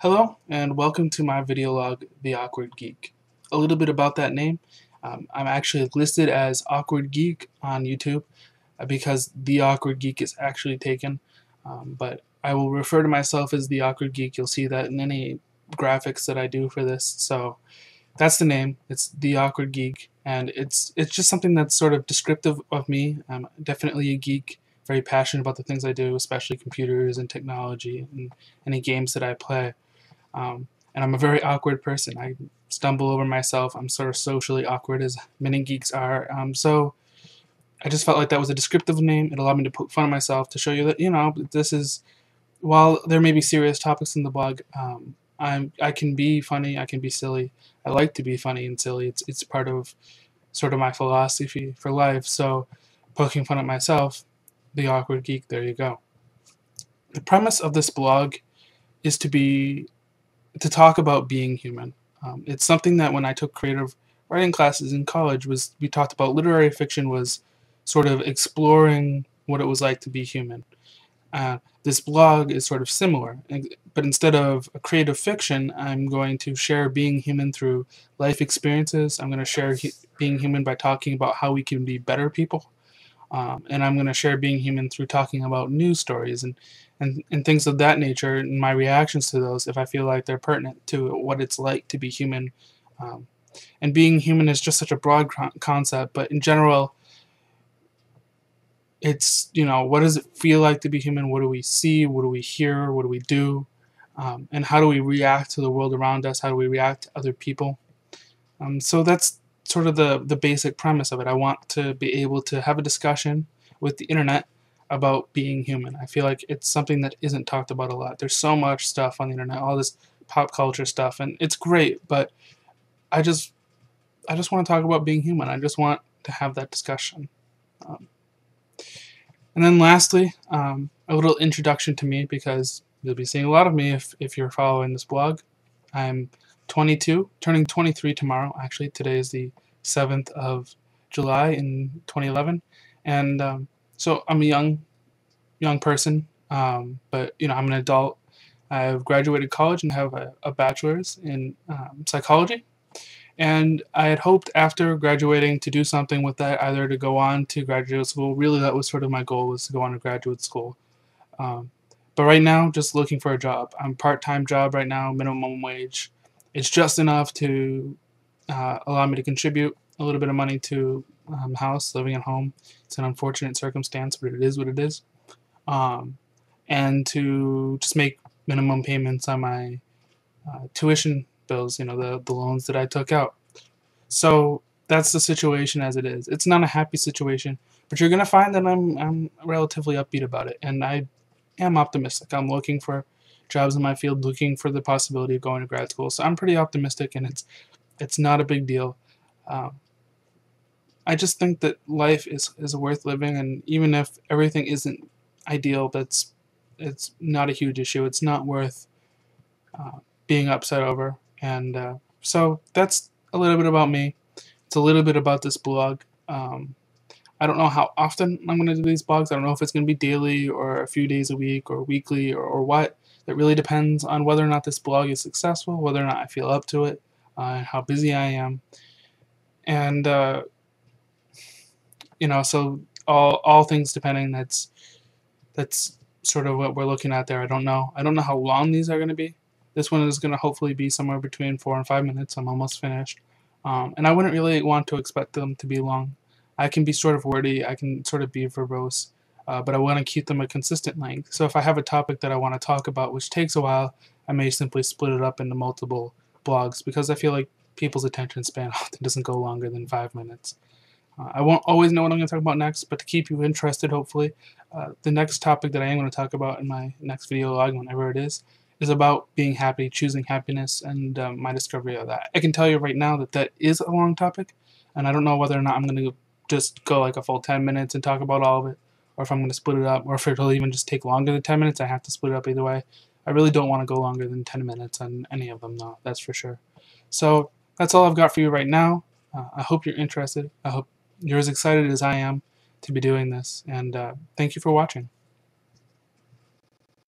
Hello and welcome to my video log, The Awkward Geek. A little bit about that name. I'm actually listed as Awkward Geek on YouTube because The Awkward Geek is actually taken, but I will refer to myself as The Awkward Geek. You'll see that in any graphics that I do for this. So that's the name. It's The Awkward Geek, and it's just something that's sort of descriptive of me. I'm definitely a geek, very passionate about the things I do, especially computers and technology and any games that I play. And I'm a very awkward person. I stumble over myself. I'm sort of socially awkward, as many geeks are. So I just felt like that was a descriptive name. It allowed me to poke fun at myself to show you that, this is, while there may be serious topics in the blog, I can be funny, I can be silly. I like to be funny and silly. It's part of sort of my philosophy for life. So poking fun at myself, the awkward geek, there you go. The premise of this blog is to talk about being human. It's something that when I took creative writing classes in college, we talked about literary fiction was sort of exploring what it was like to be human. This blog is sort of similar, but instead of a creative fiction, I'm going to share being human through life experiences. I'm going to share being human by talking about how we can be better people. And I'm going to share being human through talking about news stories and things of that nature, and my reactions to those if I feel like they're pertinent to what it's like to be human. And being human is just such a broad concept, but in general, it's, what does it feel like to be human? What do we see? What do we hear? What do we do? And how do we react to the world around us? How do we react to other people? So that's sort of the basic premise of it. I want to be able to have a discussion with the internet about being human. I feel like it's something that isn't talked about a lot. There's so much stuff on the internet, all this pop culture stuff, and it's great, but I just want to talk about being human. I just want to have that discussion. And then lastly, a little introduction to me, because you'll be seeing a lot of me if you're following this blog. I'm 22, turning 23 tomorrow. Actually, today is the 7th of July in 2011, and so I'm a young person, but I'm an adult. I've graduated college and have a bachelor's in psychology, and I had hoped after graduating to do something with that, either to go on to graduate school. Really, that was sort of my goal, was to go on to graduate school. But right now, just looking for a job. I'm part-time job right now, minimum wage. It's just enough to allow me to contribute a little bit of money to house, living at home. It's an unfortunate circumstance, but it is what it is. And to just make minimum payments on my tuition bills, the loans that I took out. So that's the situation as it is. It's not a happy situation, but you're gonna find that I'm relatively upbeat about it, and I am optimistic. I'm looking for jobs in my field, looking for the possibility of going to grad school. So I'm pretty optimistic, and it's not a big deal. I just think that life is worth living, and even if everything isn't ideal, it's not a huge issue. It's not worth being upset over. And so that's a little bit about me. It's a little bit about this blog. I don't know how often I'm going to do these blogs. I don't know if it's going to be daily or a few days a week or weekly or what. It really depends on whether or not this blog is successful, whether or not I feel up to it, how busy I am. And, so all things depending, that's sort of what we're looking at there. I don't know how long these are going to be. This one is going to hopefully be somewhere between 4 and 5 minutes. I'm almost finished. And I wouldn't really want to expect them to be long. I can be sort of wordy, I can sort of be verbose, but I want to keep them a consistent length. So if I have a topic that I want to talk about, which takes a while, I may simply split it up into multiple blogs, because I feel like people's attention span often doesn't go longer than 5 minutes. I won't always know what I'm going to talk about next, but to keep you interested, hopefully, the next topic that I am going to talk about in my next video log, whenever it is about being happy, choosing happiness, and my discovery of that. I can tell you right now that is a long topic, and I don't know whether or not I'm going to just go like a full 10 minutes and talk about all of it, or if I'm going to split it up, or if it'll even just take longer than 10 minutes. I have to split it up either way. I really don't want to go longer than 10 minutes on any of them, though, that's for sure. So that's all I've got for you right now. I hope you're interested. I hope you're as excited as I am to be doing this, and thank you for watching.